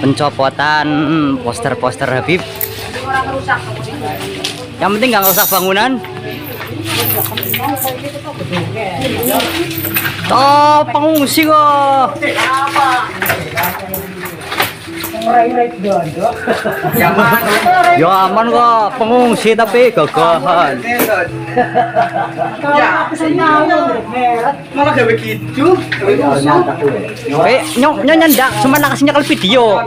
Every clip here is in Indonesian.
pencopotan poster-poster Habib. Yang penting nggak rusak bangunan. Oh, pengungsi kok. Ya aman kok, pengungsi tapi gagahan. Malah gak begitu. Nyonya ndak, cuma nakasnya kalau video.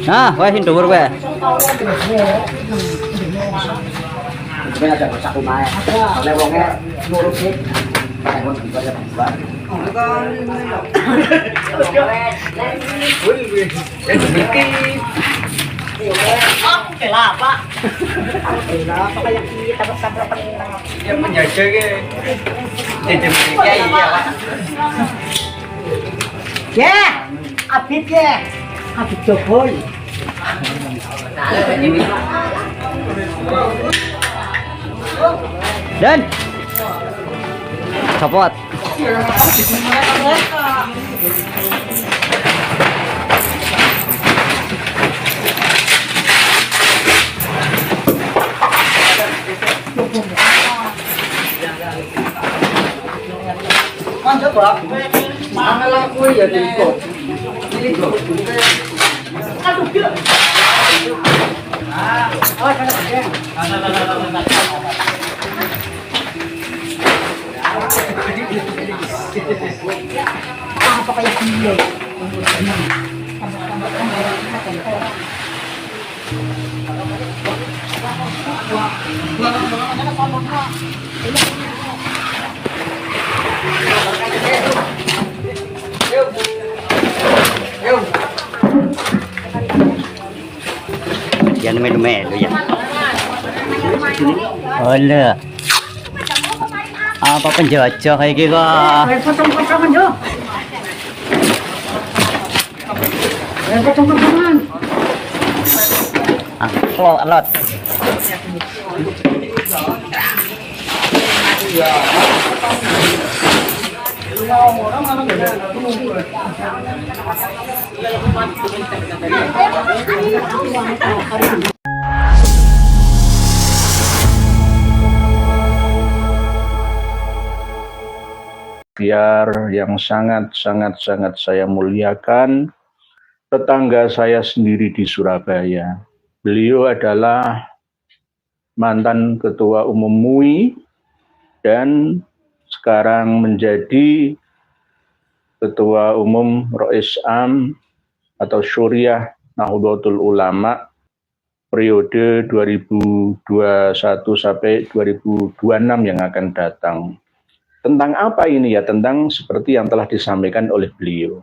Nah, wah sing dhuwur wae. Sebenarnya ada rusak rumah ya. Oleh wongnya nurut sih. Yang menjaga ke Ya, Abid ya. Abid Jokowi. Dan copot. Mana laku ya diko. Apa kayak dia? Jangan melu-melu ya. Olah. Apa penjajah kayak gitu? Potong-potongan yo. Potong-potongan. Lot. Biar yang sangat saya muliakan, tetangga saya sendiri di Surabaya. Beliau adalah mantan Ketua Umum MUI dan sekarang menjadi Ketua Umum Rois Am atau Syuriah Nahdlatul Ulama periode 2021 sampai 2026 yang akan datang. Tentang apa ini ya? Tentang seperti yang telah disampaikan oleh beliau.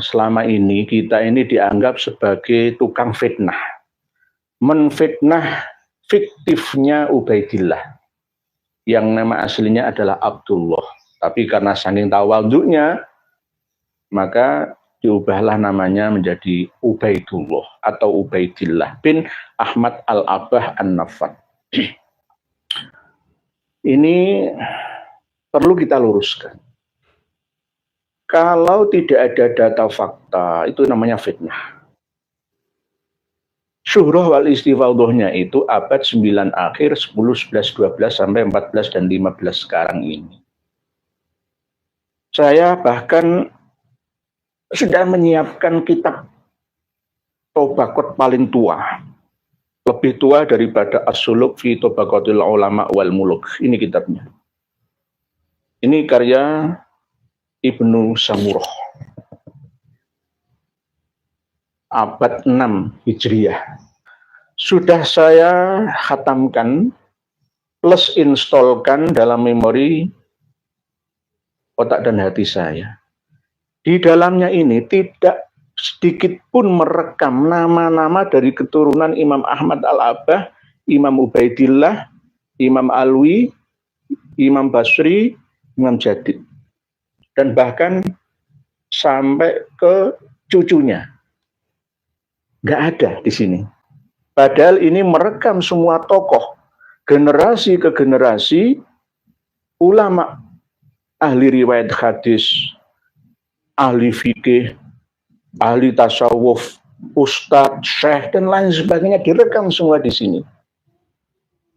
Selama ini kita ini dianggap sebagai tukang fitnah. Menfitnah fiktifnya Ubaidillah. Yang nama aslinya adalah Abdullah. Tapi karena saking tawadhu'nya, maka diubahlah namanya menjadi Ubaidullah atau Ubaidillah bin Ahmad Al-Abah An-Nafat. Ini perlu kita luruskan. Kalau tidak ada data fakta, itu namanya fitnah. Syuhrah wal istifadhahnya itu abad 9 akhir, 10, 11, 12, sampai 14 dan 15 sekarang ini. Saya bahkan sudah menyiapkan kitab Tobaqat paling tua. Lebih tua daripada As-Suluk fi Tobaqatil Ulama wal Muluk. Ini kitabnya. Ini karya Ibnu Samurah. Abad 6 Hijriah. Sudah saya khatamkan plus installkan dalam memori otak dan hati saya. Di dalamnya ini tidak sedikit pun merekam nama-nama dari keturunan Imam Ahmad Al-Abah, Imam Ubaidillah, Imam Alwi, Imam Basri, Imam Jadid. Dan bahkan sampai ke cucunya. Nggak ada di sini. Padahal ini merekam semua tokoh, generasi ke generasi, ulama, ahli riwayat hadis, ahli fikih, ahli tasawuf, ustadz, syekh, dan lain sebagainya direkam semua di sini.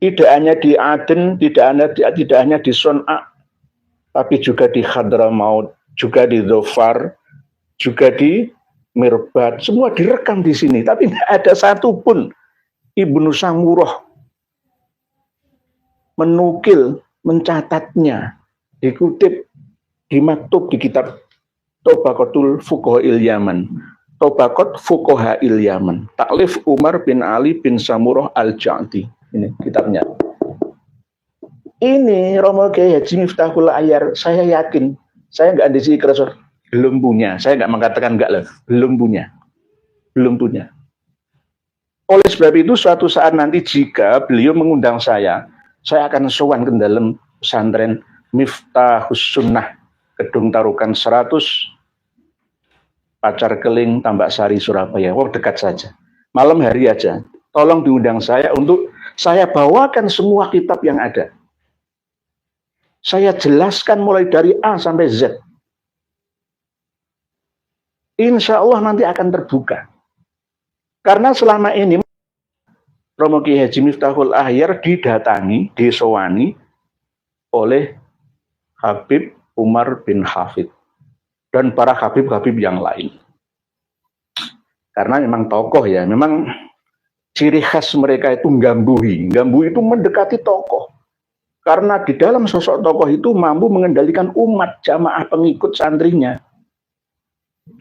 Tidak hanya di Aden, tidak hanya di Son'a, tapi juga di Hadramaut, juga di Dhofar, juga di Mirbat, semua direkam di sini. Tapi tidak ada satupun Ibnu Samurah menukil, mencatatnya, dikutip, dimaktub di kitab Tabaqatul Fuqaha'il Yaman, Tabaqat Fuqaha'il Yaman, taklif Umar bin Ali bin Samurah al-Ja'di. Ini kitabnya. Ini Romo Kiai Haji Miftahul Ahyar, saya yakin, saya nggak disi kerasa, belum punya. Saya nggak mengatakan nggak lah, belum punya. Oleh sebab itu, suatu saat nanti jika beliau mengundang saya akan sowan ke dalam pesantren Miftahus Sunnah, Gedung Tarukan 100, Pacar Keling, Tambak Sari, Surabaya. Dekat saja. Malam hari aja. Tolong diundang saya untuk saya bawakan semua kitab yang ada. Saya jelaskan mulai dari A sampai Z. Insya Allah nanti akan terbuka. Karena selama ini Romo Kiai Haji Miftahul Ahyar didatangi, disowani oleh Habib Umar bin Hafid dan para habib-habib yang lain. Karena memang tokoh ya, memang ciri khas mereka itu nggambui. Nggambui itu mendekati tokoh. Karena di dalam sosok tokoh itu mampu mengendalikan umat, jamaah pengikut santrinya.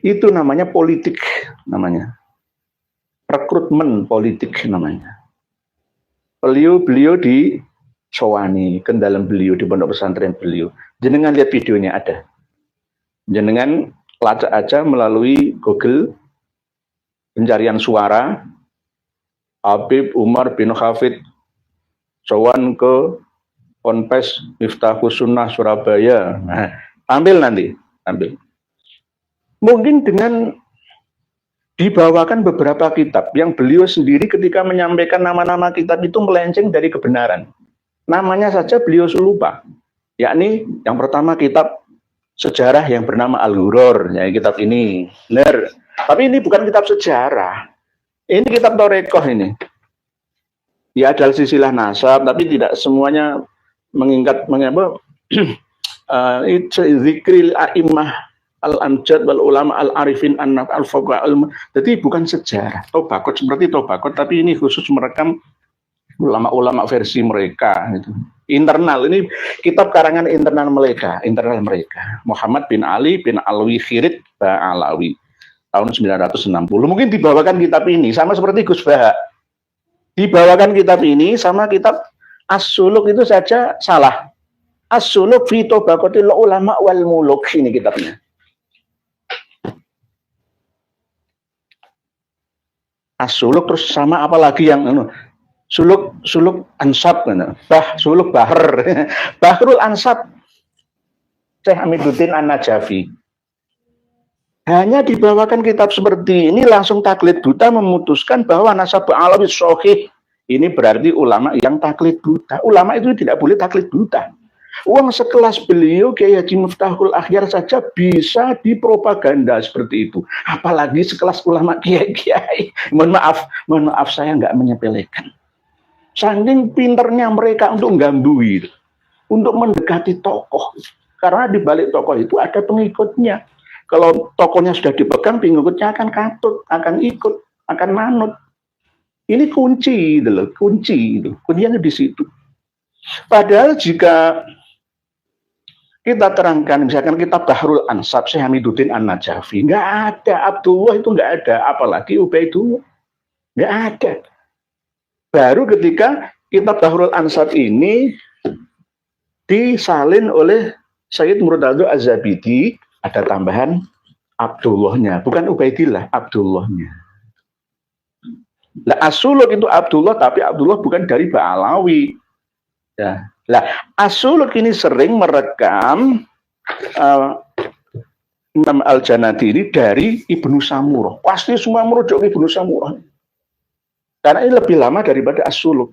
Itu namanya politik, namanya. Rekrutmen politik namanya. Beliau di sowani, ke dalam beliau, di pondok pesantren beliau. Jenengan lihat videonya ada. Jenengan lacak aja melalui Google, pencarian suara, Habib Umar bin Hafid sowan ke Ponpes Miftahus Sunnah Surabaya. Nah, ambil nanti. Mungkin dengan dibawakan beberapa kitab yang beliau sendiri ketika menyampaikan nama-nama kitab itu melenceng dari kebenaran. Namanya saja beliau lupa. Yakni yang pertama kitab sejarah yang bernama Al-Ghuror. Ya, kitab ini. Benar. Tapi ini bukan kitab sejarah. Ini kitab Torekoh ini. Ya ada silsilah nasab, tapi tidak semuanya mengingat zikril a'immah al-amjad wal ulama al-arifin al-fuqaha. Jadi bukan sejarah. Tabaqat seperti Tabaqat, tapi ini khusus merekam ulama-ulama versi mereka. Gitu. Internal, ini kitab karangan internal mereka. Muhammad bin Ali bin Alwi Khirid Ba'alawi. Tahun 960. Mungkin dibawakan kitab ini sama seperti Gus Baha. Dibawakan kitab ini sama kitab As-Suluk itu saja salah. As-Suluk fi Tabaqatil Ulama wal Muluk, ini kitabnya. As-Suluk terus sama apalagi yang Suluk Ansab, Suluk Bahr, Bahrul Ansab, Syekh Amiduddin An-Najafi. Hanya dibawakan kitab seperti ini langsung taklid buta memutuskan bahwa nasab Alawi sahih. Ini berarti ulama yang taklid buta. Ulama itu tidak boleh taklid buta. Uang sekelas beliau Kiai Haji Miftahul Ahyar saja bisa dipropaganda seperti itu. Apalagi sekelas ulama kiai-kiai. Mohon maaf saya nggak menyepelekan. Saking pinternya mereka untuk gambui, untuk mendekati tokoh. Karena di balik tokoh itu ada pengikutnya. Kalau tokohnya sudah dipegang, pengikutnya akan katut, akan ikut, akan manut. Ini kunci, kuncinya di situ. Padahal jika kita terangkan, misalkan kita Bahrul Ansab, Syekh Hamiduddin An-Najafi, nggak ada, Abdullah itu nggak ada, apalagi Ubaidullah, nggak ada. Baru ketika kitab Bahrul Ansab ini disalin oleh Sayyid Murtadho Az-Zabidi, ada tambahan Abdullahnya, bukan Ubaidillah, Abdullahnya. Lah As-Suluk itu Abdullah, tapi Abdullah bukan dari Ba'alawi. Ya. Lah As-Suluk ini sering merekam Imam Al-Janadi ini dari Ibnu Samurah. Pasti semua merujuk Ibnu Samurah. Karena ini lebih lama daripada As-Suluk.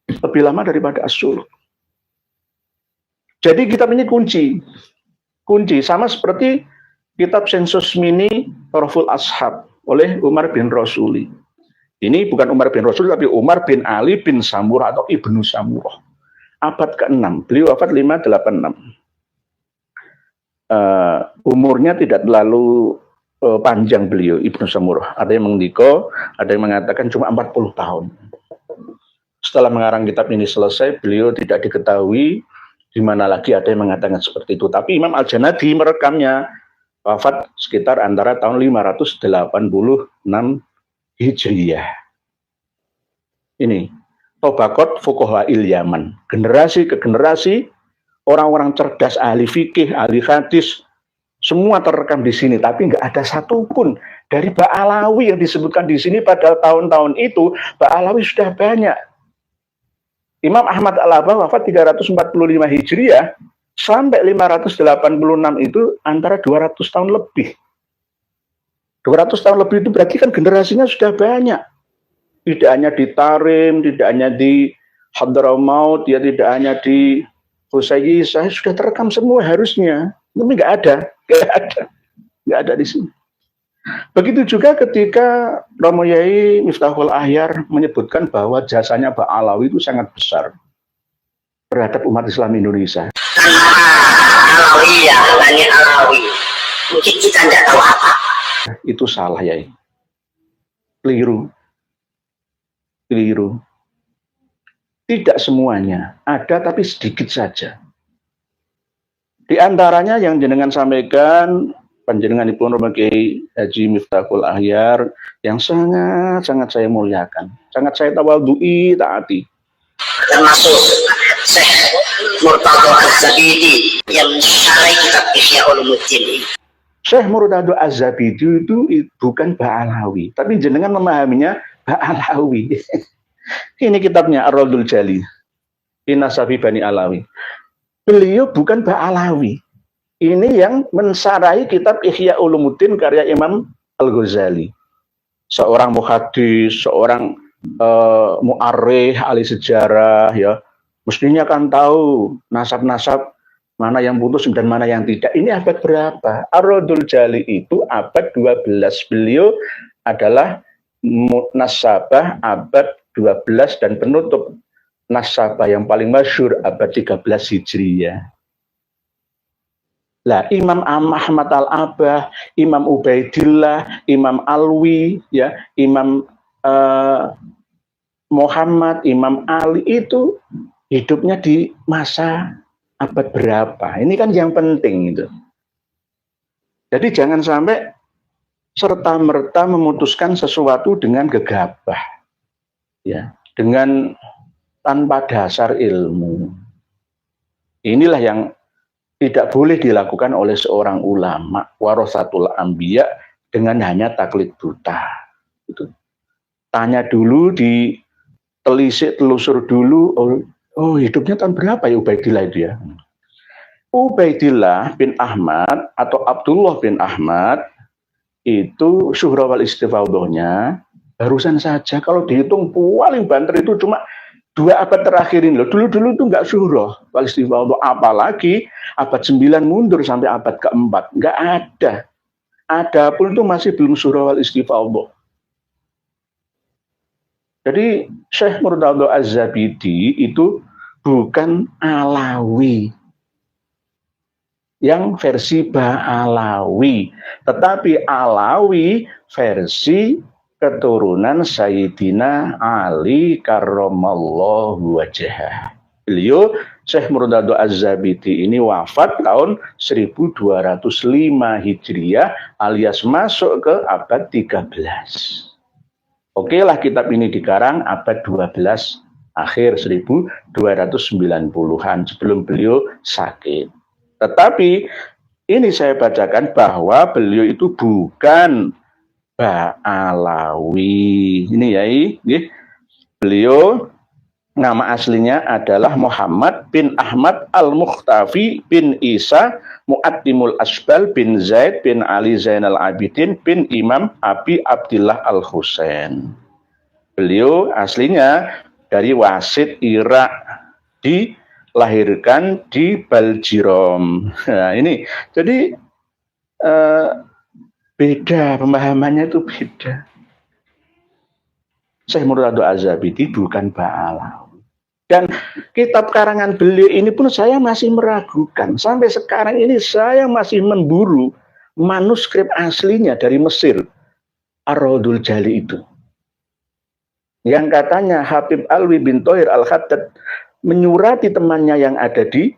Lebih lama daripada As-Suluk. Jadi kitab ini kunci sama seperti kitab Sensus Mini Raful Ashab oleh Umar bin Rasuli. Ini bukan Umar bin Rasuli, tapi Umar bin Ali bin Samurah atau Ibnu Samurah. Abad ke-6, beliau wafat 586. Umurnya tidak terlalu panjang beliau, Ibnu Samurah. Ada yang mengdiko, ada yang mengatakan cuma 40 tahun. Setelah mengarang kitab ini selesai, beliau tidak diketahui di mana lagi, ada yang mengatakan seperti itu. Tapi Imam Al-Janadi merekamnya wafat sekitar antara tahun 586 Hijriyah. Ini Tobaqat Fuqaha'il Yaman. Generasi ke generasi orang-orang cerdas, ahli fikih, ahli hadis, semua terekam di sini. Tapi nggak ada satupun dari Ba'alawi yang disebutkan di sini. Pada tahun-tahun itu Ba'alawi sudah banyak. Imam Ahmad Al-Abah wafat 345 Hijriah sampai 586 itu antara 200 tahun lebih. 200 tahun lebih itu berarti kan generasinya sudah banyak. Tidak hanya di Tarim, tidak hanya di Hadramaut, ya tidak hanya di Husayyisah, sudah terekam semua harusnya. Tapi nggak ada di sini. Begitu juga ketika Romo Yai Miftahul Ahyar menyebutkan bahwa jasanya Ba'alawi itu sangat besar terhadap umat Islam Indonesia. Alawi ya, Bani Alawi. Mungkin kita tidak tahu apa. Itu salah, Yai. Keliru. Tidak semuanya. Ada tapi sedikit saja. Di antaranya yang jenengan sampaikan, panjenengan Ibu Romo Kiai Haji Miftahul Ahyar, yang sangat saya muliakan. Sangat saya tawadhu'i, taati. Termasuk Syekh Murtadho Az-Zabidi yang mensyarahi kitab Ihya Ulumuddin. Syekh Murtadho Az-Zabidi itu bukan Ba'alawi, tapi jenengan memahaminya Ba'alawi. Ini kitabnya Ar-Raddul Jali, Inasabi Bani Alawi. Beliau bukan Ba'alawi. Ini yang mensarai kitab Ihya Ulumuddin karya Imam Al-Ghazali. Seorang muhadis, seorang mu'arrikh, ahli sejarah, ya. Mestinya kan tahu nasab-nasab mana yang putus dan mana yang tidak. Ini abad berapa? Ar-Raddul Jali itu abad 12. Beliau adalah nasabah abad 12 dan penutup nasabah yang paling masyhur abad 13 Hijriyah. Lah Imam Ahmad Al-Abah, Imam Ubaidillah, Imam Alwi, ya, Imam Muhammad, Imam Ali itu hidupnya di masa abad berapa? Ini kan yang penting itu. Jadi jangan sampai serta-merta memutuskan sesuatu dengan gegabah, ya, dengan tanpa dasar ilmu. Inilah yang tidak boleh dilakukan oleh seorang ulama warasatul anbiya dengan hanya taklid buta. Itu. Tanya dulu, telusur dulu. Oh, hidupnya tahun berapa ya Ubaidillah itu ya? Ubaidillah bin Ahmad atau Abdullah bin Ahmad itu syuhra wal istifadhahnya barusan saja, kalau dihitung paling banter itu cuma 2 abad terakhir ini loh. Dulu-dulu itu nggak syuhra wal istifadhah, apalagi abad 9 mundur sampai abad ke-4 nggak ada. Ada pun itu masih belum syuhra wal istifadhah. Jadi Syekh Murtadho Az-Zabidi itu bukan Alawi yang versi Ba'alawi, tetapi Alawi versi keturunan Sayyidina Ali karramallahu wajhah. Beliau Syekh Murtadho Az-Zabidi ini wafat tahun 1205 Hijriah alias masuk ke abad 13. Oke lah, kitab ini dikarang abad 12 akhir 1290-an sebelum beliau sakit. Tetapi ini saya bacakan bahwa beliau itu bukan Ba'alawi. Ini ya, beliau nama aslinya adalah Muhammad bin Ahmad Al-Mukhtafi bin Isa Mu'addimul Asbal bin Zaid bin Ali Zainal Abidin bin Imam Abi Abdillah Al-Husain. Beliau aslinya dari Wasit, Irak, dilahirkan di Baljirom. Nah ini, jadi Beda, pemahamannya itu beda. Syekh Murtadho Az-Zabidi bukan Ba'alawi. Dan kitab karangan beliau ini pun saya masih meragukan. Sampai sekarang ini saya masih memburu manuskrip aslinya dari Mesir. Ar-Raudul Jali itu. Yang katanya Habib Alwi bin Thohir Al-Khaddad menyurati temannya yang ada di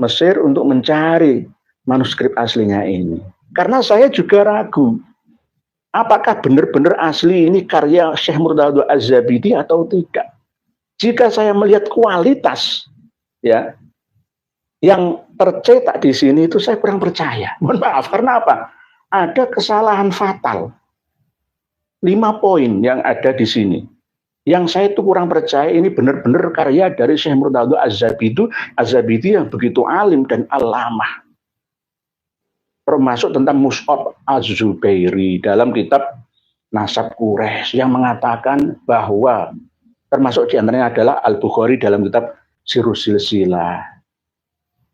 Mesir untuk mencari manuskrip aslinya ini. Karena saya juga ragu, apakah benar-benar asli ini karya Syekh Murtadho Az-Zabidi atau tidak. Jika saya melihat kualitas ya yang tercetak di sini itu saya kurang percaya. Mohon maaf, karena apa? Ada kesalahan fatal. 5 poin yang ada di sini. Yang saya itu kurang percaya ini benar-benar karya dari Syekh Murtadho Az-Zabidi yang begitu alim dan alamah. Termasuk tentang Mus'ab Az-Zubairi dalam kitab Nasab Quraisy yang mengatakan bahwa termasuk diantaranya adalah Al-Bukhari dalam kitab Sirrus Silsilah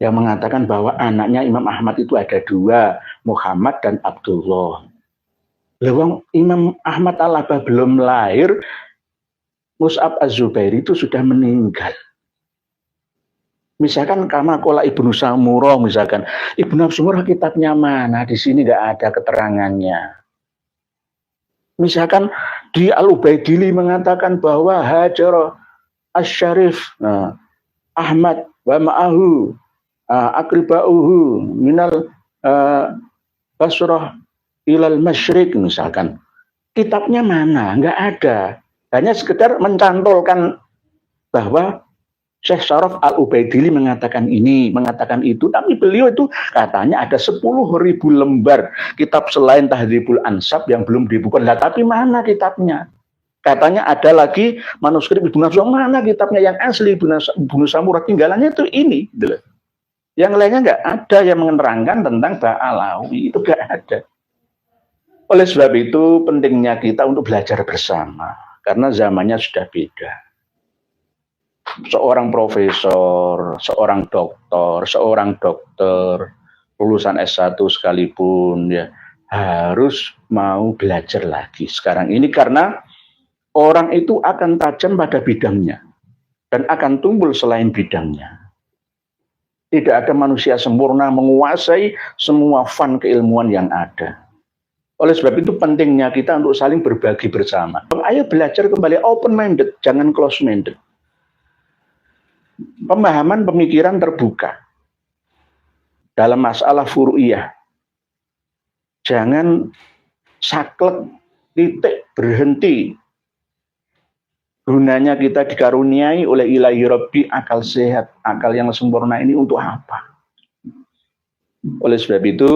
yang mengatakan bahwa anaknya Imam Ahmad itu ada 2, Muhammad dan Abdullah. Lewang Imam Ahmad Al-Abah belum lahir, Mus'ab Az-Zubairi itu sudah meninggal. Misalkan kama kola Ibnu Samurah, misalkan Ibnu Samurah kitabnya mana? Di sini nggak ada keterangannya. Misalkan di Al-Ubaidili mengatakan bahwa Hajar Asy-Syarif Ahmad wa ma'ahu akribauhu minal Basrah ilal Masyriq, misalkan. Kitabnya mana? Nggak ada. Hanya sekedar mencantolkan bahwa Syekh Syaraf Al-Ubaidili mengatakan ini, mengatakan itu, tapi beliau itu katanya ada 10.000 lembar kitab selain Tahdhibul Ansab yang belum dibukukan. Nah, tapi mana kitabnya? Katanya ada lagi manuskrip Ibnu Samurah, mana kitabnya yang asli Ibnu Samurah, tinggalannya itu ini. Yang lainnya nggak ada yang menerangkan tentang Ba'alawi, itu nggak ada. Oleh sebab itu pentingnya kita untuk belajar bersama, karena zamannya sudah beda. Seorang profesor, seorang dokter, lulusan S1 sekalipun ya harus mau belajar lagi sekarang ini, karena orang itu akan tajam pada bidangnya dan akan tumbul selain bidangnya. Tidak ada manusia sempurna menguasai semua fan keilmuan yang ada. Oleh sebab itu pentingnya kita untuk saling berbagi bersama. Ayo belajar kembali open-minded, jangan close-minded. Pemahaman pemikiran terbuka dalam masalah furu'iyah. Jangan saklek, titik, berhenti. Gunanya kita dikaruniai oleh ilahi Rabbi akal sehat, akal yang sempurna ini untuk apa? Oleh sebab itu,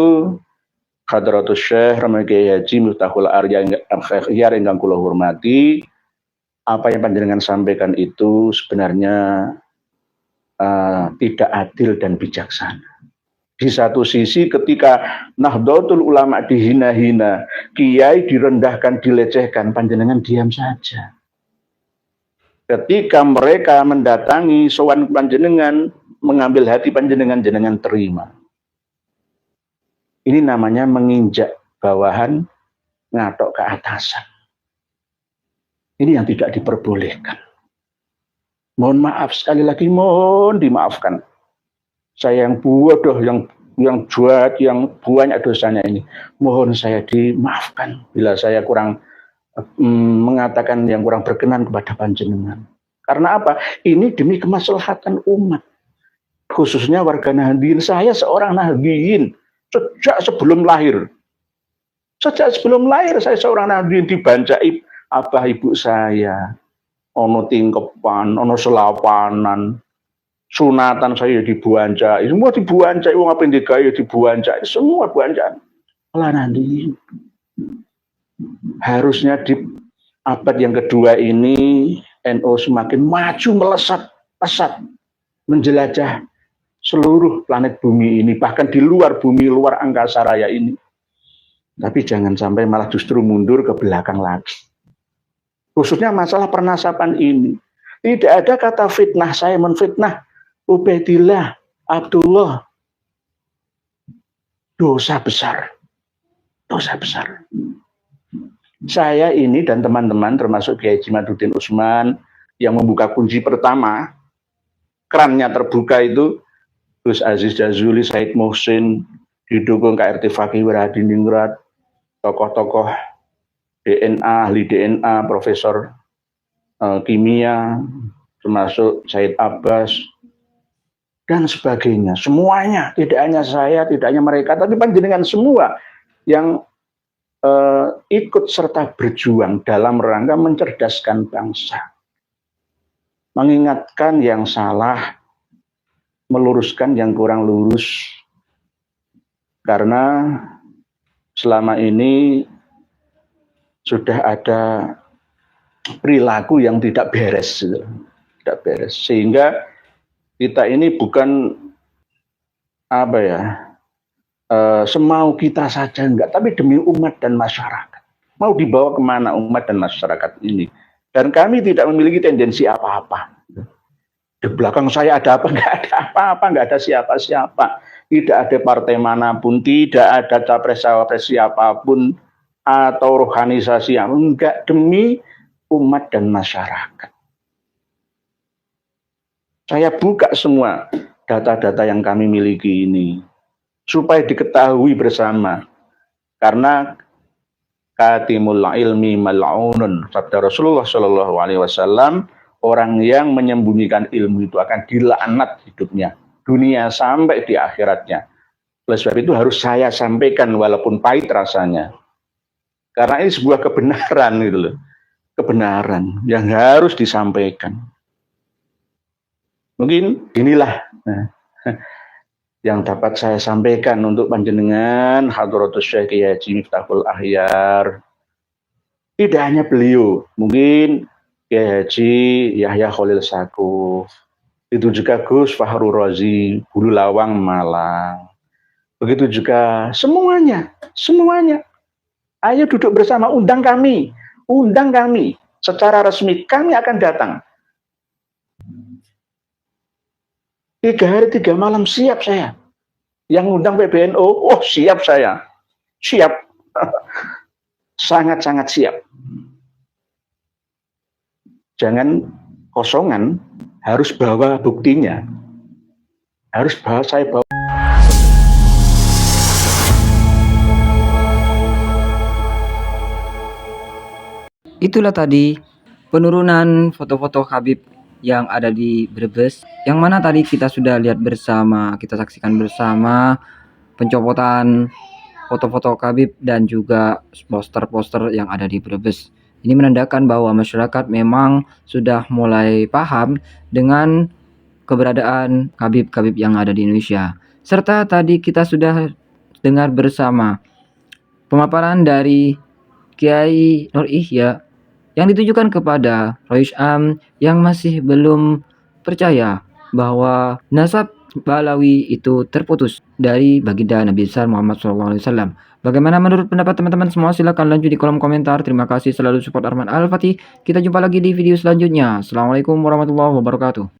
Hadratus Syekh Kiai Haji Miftahul Arya ingkang kula hormati, apa yang panjenengan sampaikan itu sebenarnya tidak adil dan bijaksana. Di satu sisi ketika Nahdlatul Ulama dihina-hina, kiai direndahkan, dilecehkan, panjenengan diam saja. Ketika mereka mendatangi sowan panjenengan, mengambil hati panjenengan, jenengan terima. Ini namanya menginjak bawahan, ngatok ke atasan. Ini yang tidak diperbolehkan. Mohon maaf, sekali lagi mohon dimaafkan. Saya yang bodoh, yang jahat, yang banyak dosanya ini. Mohon saya dimaafkan bila saya kurang mengatakan yang kurang berkenan kepada panjenengan. Karena apa? Ini demi kemaslahatan umat. Khususnya warga Nahdliyin. Saya seorang Nahdliyin sejak sebelum lahir. Sejak sebelum lahir saya seorang Nahdliyin, dibancai abah ibu saya. Ono tingkepan, ono selapanan, sunatan saya dibuancai, semua dibuancai, wong apa yang digawe dibuancai, semua buancaan. Lah nanti harusnya di abad yang kedua ini NU semakin maju, melesat pesat, menjelajah seluruh planet bumi ini, bahkan di luar bumi, luar angkasa raya ini. Tapi jangan sampai malah justru mundur ke belakang lagi. Khususnya masalah pernasaban ini. Tidak ada kata fitnah, saya menfitnah Ubaidillah, Abdullah. Dosa besar. dosa besar. Saya ini dan teman-teman termasuk Kiai Haji Madudin Usman yang membuka kunci pertama, kerannya terbuka itu Gus Aziz Jazuli, Said Muhsin, didukung KRT Fakih Wiradiningrat, tokoh-tokoh DNA, ahli DNA, Profesor kimia, termasuk Said Abbas, dan sebagainya. Semuanya, tidak hanya saya, tidak hanya mereka, tapi panjenengan semua yang ikut serta berjuang dalam rangka mencerdaskan bangsa, mengingatkan yang salah, meluruskan yang kurang lurus, karena selama ini sudah ada perilaku yang tidak beres, sehingga kita ini bukan semau kita saja, enggak, tapi demi umat dan masyarakat. Mau dibawa kemana umat dan masyarakat ini? Dan kami tidak memiliki tendensi apa-apa. Di belakang saya ada apa? Enggak ada apa-apa, enggak ada siapa-siapa. Tidak ada partai manapun, tidak ada capres-cawapres siapapun, atau rohanisasi yang enggak, demi umat dan masyarakat. Saya buka semua data-data yang kami miliki ini, supaya diketahui bersama, karena katimul ilmi mal'unun, sabda Rasulullah Shallallahu Alaihi Wasallam, orang yang menyembunyikan ilmu itu akan dilaknat hidupnya, dunia sampai di akhiratnya. Oleh sebab itu harus saya sampaikan walaupun pahit rasanya, karena ini sebuah kebenaran gitu loh, kebenaran yang harus disampaikan. Mungkin inilah yang dapat saya sampaikan untuk panjenengan Hadratus Syekh Kiai Haji Miftahul Akhyar. Tidak hanya beliau, mungkin Kiai Haji Yahya Khalil Saquf, itu juga Gus Fahru Razi, Bulu Lawang Malang. Begitu juga semuanya. Ayo duduk bersama, undang kami secara resmi, kami akan datang. 3 hari 3 malam siap saya. Yang undang PBNU, oh siap saya. Siap. Sangat-sangat siap. Jangan kosongan, harus bawa buktinya. Harus bawa, saya bawa. Itulah tadi penurunan foto-foto Habib yang ada di Brebes, yang mana tadi kita sudah lihat bersama, kita saksikan bersama pencopotan foto-foto Habib dan juga poster-poster yang ada di Brebes. Ini menandakan bahwa masyarakat memang sudah mulai paham dengan keberadaan Habib-Habib yang ada di Indonesia. Serta tadi kita sudah dengar bersama pemaparan dari Kiai Nur Ihya yang ditujukan kepada Rois Am yang masih belum percaya bahwa nasab Balawi itu terputus dari baginda Nabi besar Muhammad SAW. Bagaimana menurut pendapat teman-teman semua? Silahkan lanjut di kolom komentar. Terima kasih selalu support Arman Al-Fatih. Kita jumpa lagi di video selanjutnya. Assalamualaikum warahmatullahi wabarakatuh.